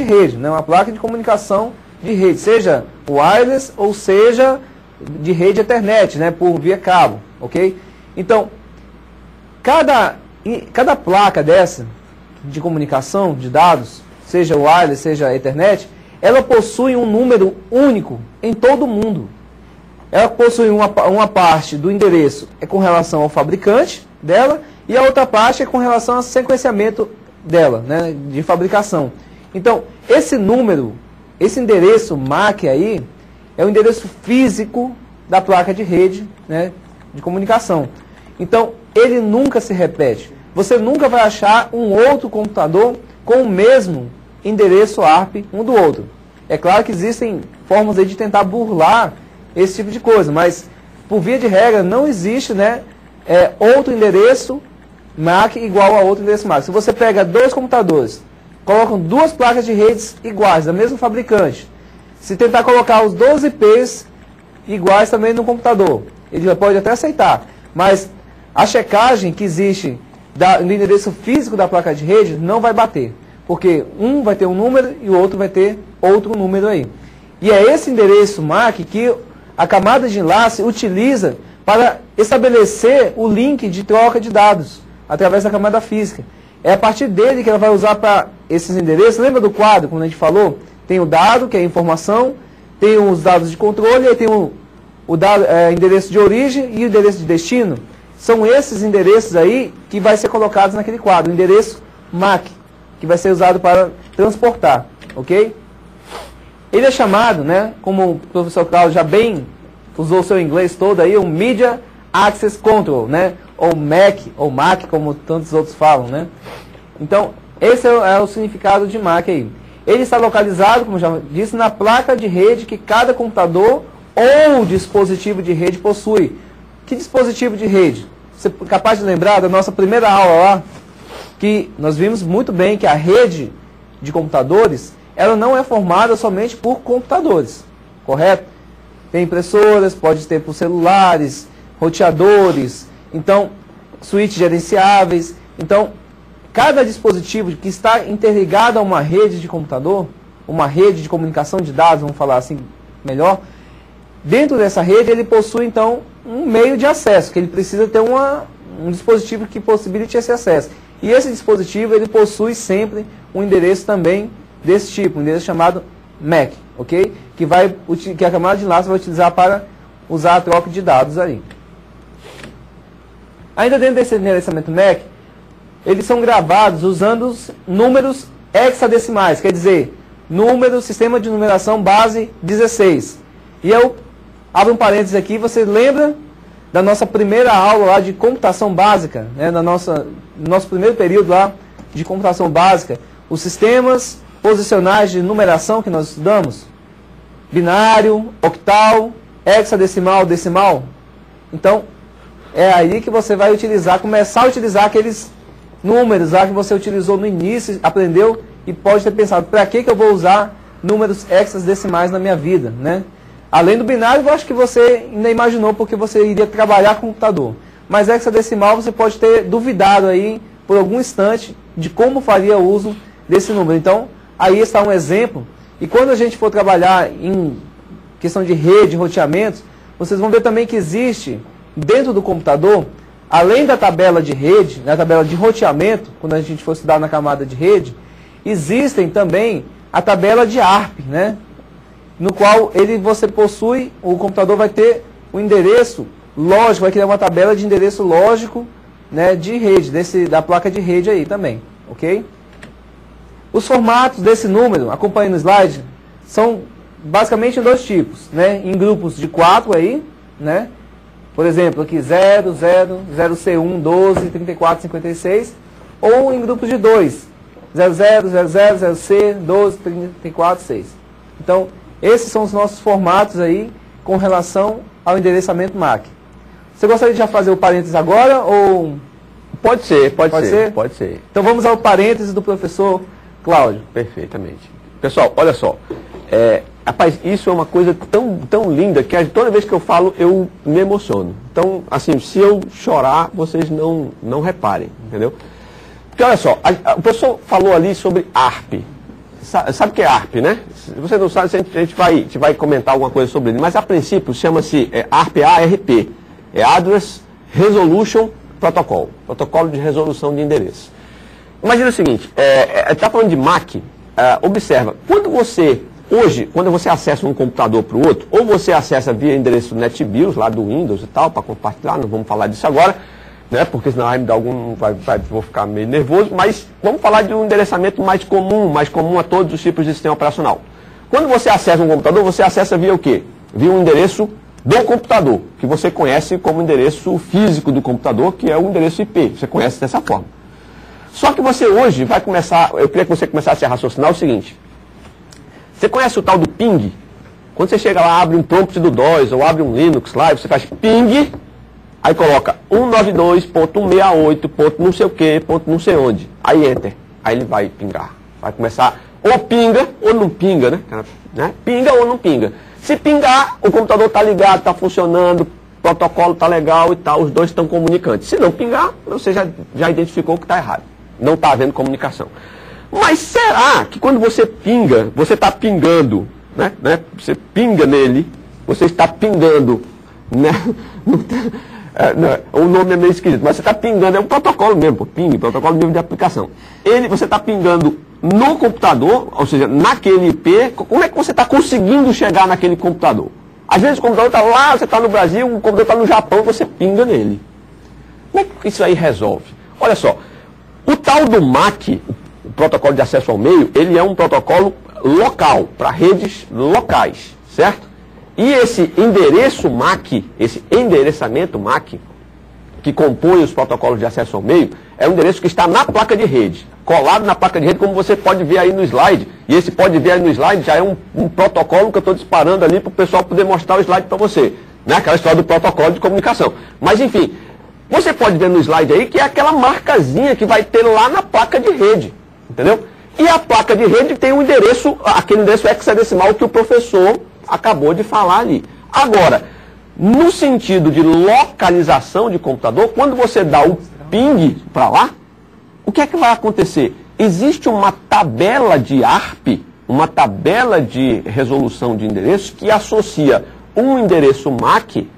rede, né? Uma placa de comunicação de rede, seja wireless ou seja de rede Ethernet, né? Por via cabo, ok? Então, cada placa dessa de comunicação de dados, seja wireless, seja Ethernet, ela possui um número único em todo o mundo. Ela possui uma parte do endereço é com relação ao fabricante dela e a outra parte é com relação ao sequenciamento dela, né, de fabricação. Então, esse número, esse endereço MAC aí, é o endereço físico da placa de rede, né, de comunicação. Então, ele nunca se repete. Você nunca vai achar um outro computador com o mesmo endereço ARP um do outro. É claro que existem formas aí de tentar burlar esse tipo de coisa, mas por via de regra não existe, né, outro endereço MAC igual a outro endereço MAC. Se você pega dois computadores, colocam duas placas de redes iguais, da mesma fabricante, se tentar colocar os 12 IPs iguais também no computador, ele já pode até aceitar, mas a checagem que existe no endereço físico da placa de rede não vai bater, porque um vai ter um número e o outro vai ter outro número aí. E é esse endereço MAC que a camada de enlace utiliza para estabelecer o link de troca de dados através da camada física. É a partir dele que ela vai usar para esses endereços. Lembra do quadro, como a gente falou? Tem o dado, que é a informação, tem os dados de controle, e tem o dado, endereço de origem e o endereço de destino. São esses endereços aí que vai ser colocados naquele quadro, o endereço MAC, que vai ser usado para transportar, ok? Ele é chamado, né, como o professor Cláudio já bem usou o seu inglês todo aí, o Media Access Control, né, ou MAC, como tantos outros falam, né? Então, esse é o significado de MAC aí. Ele está localizado, como já disse, na placa de rede que cada computador ou dispositivo de rede possui. Que dispositivo de rede? Você é capaz de lembrar da nossa primeira aula lá, que nós vimos muito bem que a rede de computadores, ela não é formada somente por computadores, correto? Tem impressoras, pode ter por celulares, roteadores, então, switches gerenciáveis. Então, cada dispositivo que está interligado a uma rede de computador, uma rede de comunicação de dados, vamos falar assim melhor, dentro dessa rede ele possui, então, um meio de acesso, que ele precisa ter um dispositivo que possibilite esse acesso. E esse dispositivo, ele possui sempre um endereço também desse tipo, um endereço chamado MAC, ok? Que a camada de enlace vai utilizar para usar a troca de dados aí. Ainda dentro desse endereçamento MAC, eles são gravados usando os números hexadecimais, quer dizer, número, sistema de numeração base 16. E eu abro um parênteses aqui, você lembra da nossa primeira aula lá de computação básica, né, no nosso primeiro período lá de computação básica, os sistemas posicionais de numeração que nós estudamos? Binário, octal, hexadecimal, decimal. Então, é aí que você vai começar a utilizar aqueles números lá que você utilizou no início, aprendeu e pode ter pensado, para que eu vou usar números hexadecimais na minha vida, né? Além do binário, eu acho que você ainda imaginou porque você iria trabalhar com computador. Mas hexadecimal você pode ter duvidado aí por algum instante de como faria uso desse número. Então, aí está um exemplo. E quando a gente for trabalhar em questão de rede, roteamentos, vocês vão ver também que existe dentro do computador, além da tabela de rede, da tabela de roteamento, quando a gente for estudar na camada de rede, existem também a tabela de ARP, né? No qual você possui, o computador vai ter o endereço lógico, vai criar uma tabela de endereço lógico, né, de rede, da placa de rede aí também, ok? Os formatos desse número, acompanhando no slide, são basicamente em dois tipos, né? Em grupos de 4 aí, né? Por exemplo, aqui 0, 0, 0C1, 12, 34, 56, ou em grupos de 2, 00, 00, 0C, 12, 34, 6. Então, esses são os nossos formatos aí com relação ao endereçamento MAC. Você gostaria de já fazer o parênteses agora ou... Pode ser. Então vamos ao parênteses do professor Cláudio. Perfeitamente. Pessoal, olha só. Rapaz, isso é uma coisa tão linda que toda vez que eu falo eu me emociono. Então, assim, se eu chorar, vocês não reparem, entendeu? Porque olha só, o professor falou ali sobre ARP, sabe o que é ARP, né? Se você não sabe, a gente vai comentar alguma coisa sobre ele. Mas a princípio chama-se ARP, A-R-P. É Address Resolution Protocol. Protocolo de resolução de endereço. Imagina o seguinte, está falando de MAC, observa, quando você acessa um computador para o outro, ou você acessa via endereço NetBIOS, lá do Windows e tal, para compartilhar, não vamos falar disso agora, né, porque senão vai me dar vou ficar meio nervoso, mas vamos falar de um endereçamento mais comum a todos os tipos de sistema operacional. Quando você acessa um computador, você acessa via o quê? Via um endereço do computador, que você conhece como endereço físico do computador, que é o endereço IP, você conhece dessa forma. Só que você hoje vai começar, eu queria que você começasse a raciocinar o seguinte. Você conhece o tal do ping? Quando você chega lá, abre um prompt do DOS ou abre um Linux lá, você faz ping, aí coloca 192.168, ponto não sei o que, ponto não sei onde. Aí enter, aí ele vai pingar. Vai começar, ou pinga ou não pinga, né? Pinga ou não pinga. Se pingar, o computador está ligado, está funcionando, o protocolo está legal e tal, os dois estão comunicantes. Se não pingar, você já identificou que está errado. Não está havendo comunicação. Mas será que quando você pinga, você está pingando, né? Você pinga nele, você está pingando, né? O nome é meio esquisito, mas você está pingando, é um protocolo mesmo, ping, protocolo mesmo de aplicação. Você está pingando no computador, ou seja, naquele IP, como é que você está conseguindo chegar naquele computador? Às vezes o computador está lá, você está no Brasil, o computador está no Japão, você pinga nele. Como é que isso aí resolve? Olha só, o tal do MAC, o protocolo de acesso ao meio, ele é um protocolo local, para redes locais, certo? E esse endereço MAC, esse endereçamento MAC, que compõe os protocolos de acesso ao meio, é um endereço que está na placa de rede, colado na placa de rede, como você pode ver aí no slide. E esse pode ver aí no slide já é um protocolo que eu estou disparando ali para o pessoal poder mostrar o slide para você. Né? Aquela história do protocolo de comunicação. Mas enfim, você pode ver no slide aí que é aquela marcazinha que vai ter lá na placa de rede. Entendeu? E a placa de rede tem um endereço, aquele endereço hexadecimal que o professor acabou de falar ali. Agora, no sentido de localização de computador, quando você dá o ping para lá, o que é que vai acontecer? Existe uma tabela de ARP, uma tabela de resolução de endereços que associa um endereço MAC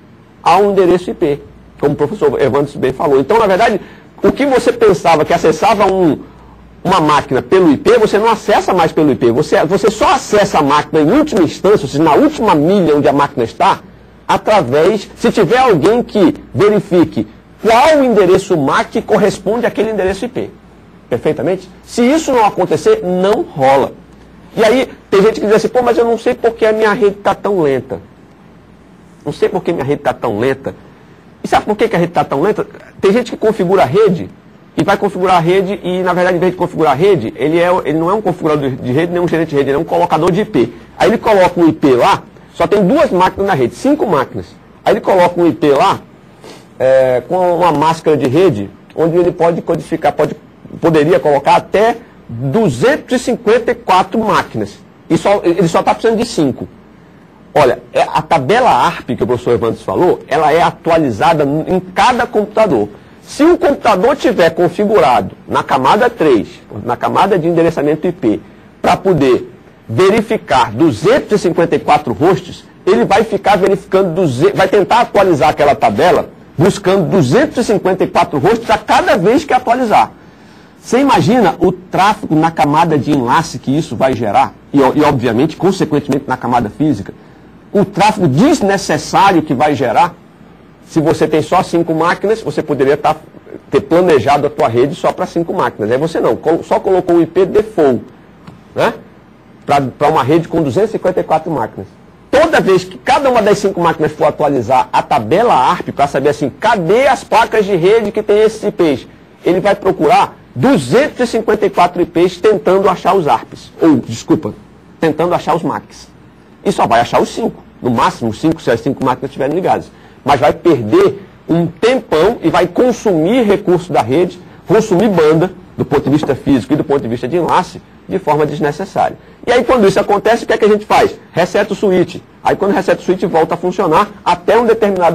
a um endereço IP, como o professor Evandro bem falou. Então, na verdade, o que você pensava que acessava uma máquina pelo IP, você não acessa mais pelo IP. Você só acessa a máquina em última instância, ou seja, na última milha onde a máquina está, através, se tiver alguém que verifique qual endereço MAC corresponde àquele endereço IP. Perfeitamente? Se isso não acontecer, não rola. E aí, tem gente que diz assim, pô, mas eu não sei porque a minha rede está tão lenta. Não sei porque minha rede está tão lenta. E sabe por que a rede está tão lenta? Tem gente que configura a rede, e vai configurar a rede, e na verdade, em vez de configurar a rede, ele não é um configurador de rede, nem um gerente de rede, ele é um colocador de IP. Aí ele coloca um IP lá, só tem 2 máquinas na rede, 5 máquinas. Aí ele coloca um IP lá, com uma máscara de rede, onde ele pode codificar, poderia colocar até 254 máquinas. Ele só está precisando de 5. Olha, a tabela ARP que o professor Evandro falou, ela é atualizada em cada computador. Se o computador tiver configurado na camada 3, na camada de endereçamento IP, para poder verificar 254 hosts, ele vai ficar verificando, vai tentar atualizar aquela tabela, buscando 254 hosts a cada vez que atualizar. Você imagina o tráfego na camada de enlace que isso vai gerar? E obviamente, consequentemente, na camada física. O tráfego desnecessário que vai gerar? Se você tem só 5 máquinas, você poderia ter planejado a tua rede só para 5 máquinas. Aí você não, só colocou o IP default, né? Para uma rede com 254 máquinas. Toda vez que cada uma das 5 máquinas for atualizar a tabela ARP, para saber assim, cadê as placas de rede que tem esses IPs, ele vai procurar 254 IPs tentando achar os ARPs. Tentando achar os MACs. E só vai achar os 5. No máximo 5, se as 5 máquinas estiverem ligadas. Mas vai perder um tempão e vai consumir recursos da rede, consumir banda, do ponto de vista físico e do ponto de vista de enlace, de forma desnecessária. E aí quando isso acontece, o que é que a gente faz? Reseta o switch. Aí quando reseta o switch, volta a funcionar até um determinado